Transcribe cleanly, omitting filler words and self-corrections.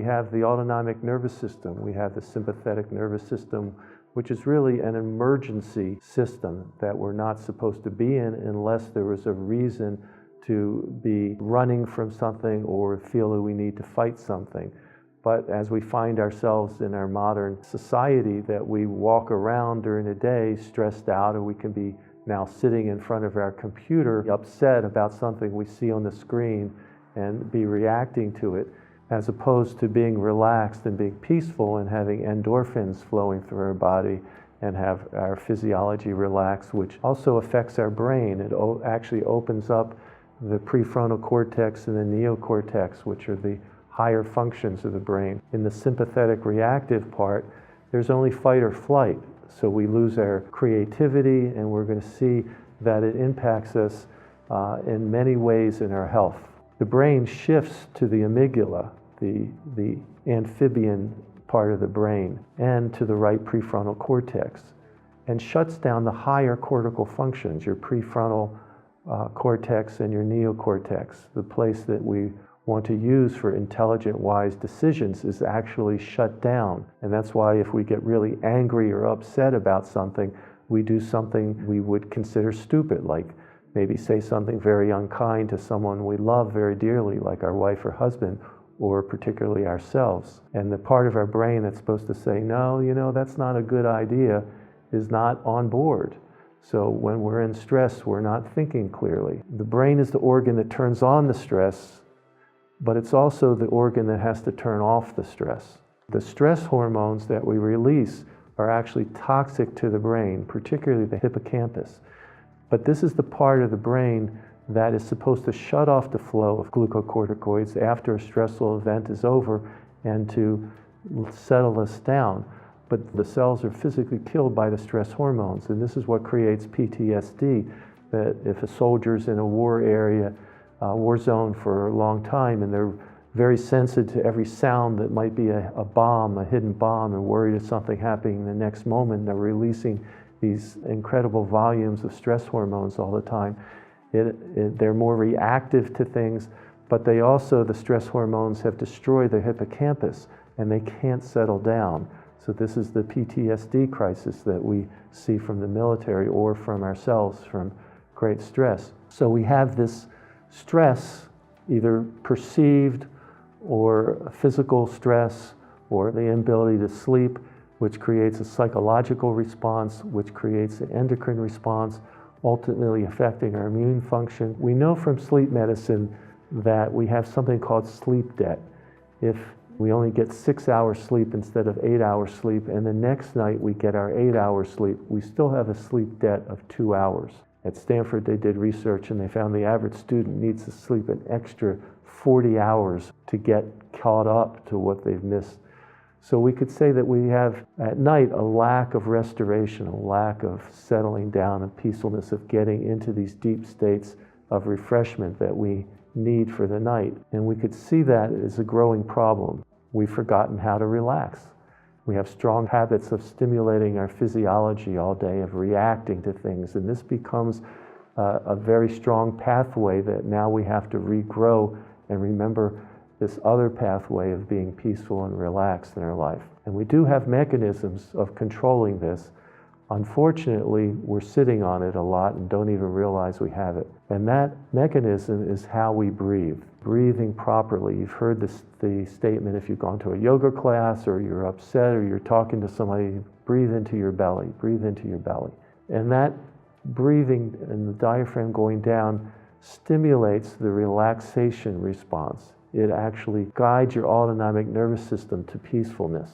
have the autonomic nervous system, we have the sympathetic nervous system, which is really an emergency system that we're not supposed to be in unless there was a reason to be running from something or feel that we need to fight something. But as we find ourselves in our modern society that we walk around during the day stressed out, or we can be now sitting in front of our computer upset about something we see on the screen and be reacting to it, as opposed to being relaxed and being peaceful and having endorphins flowing through our body and have our physiology relax, which also affects our brain. It actually opens up the prefrontal cortex and the neocortex, which are the higher functions of the brain. In the sympathetic reactive part, there's only fight or flight. So we lose our creativity, and we're going to see that it impacts us in many ways in our health. The brain shifts to the amygdala, the amphibian part of the brain, and to the right prefrontal cortex, and shuts down the higher cortical functions, your prefrontal cortex and your neocortex. The place that we want to use for intelligent, wise decisions is actually shut down. And that's why if we get really angry or upset about something, we do something we would consider stupid, like maybe say something very unkind to someone we love very dearly, like our wife or husband, or particularly ourselves. And the part of our brain that's supposed to say, no, you know, that's not a good idea, is not on board. So when we're in stress, we're not thinking clearly. The brain is the organ that turns on the stress, but it's also the organ that has to turn off the stress. The stress hormones that we release are actually toxic to the brain, particularly the hippocampus. But this is the part of the brain that is supposed to shut off the flow of glucocorticoids after a stressful event is over and to settle us down. But the cells are physically killed by the stress hormones, and this is what creates PTSD, that if a soldier's in a war area, war zone for a long time, and they're very sensitive to every sound that might be a bomb, a hidden bomb, and worried of something happening the next moment, they're releasing these incredible volumes of stress hormones all the time. They're more reactive to things, but they also, the stress hormones have destroyed the hippocampus, and they can't settle down. So this is the PTSD crisis that we see from the military or from ourselves from great stress. So we have this stress, either perceived or physical stress, or the inability to sleep, which creates a psychological response, which creates an endocrine response, ultimately affecting our immune function. We know from sleep medicine that we have something called sleep debt. If we only get 6 hours sleep instead of 8 hours sleep, and the next night we get our 8 hours sleep, we still have a sleep debt of 2 hours. At Stanford, they did research and they found the average student needs to sleep an extra 40 hours to get caught up to what they've missed. So we could say that we have at night a lack of restoration, a lack of settling down and peacefulness, of getting into these deep states of refreshment that we need for the night. And we could see that as a growing problem. We've forgotten how to relax. We have strong habits of stimulating our physiology all day, of reacting to things, and this becomes a very strong pathway that now we have to regrow and remember this other pathway of being peaceful and relaxed in our life. And we do have mechanisms of controlling this. Unfortunately, we're sitting on it a lot and don't even realize we have it. And that mechanism is how we breathe. Breathing properly. You've heard the statement, if you've gone to a yoga class or you're upset or you're talking to somebody, breathe into your belly, breathe into your belly. And that breathing and the diaphragm going down stimulates the relaxation response. It actually guides your autonomic nervous system to peacefulness.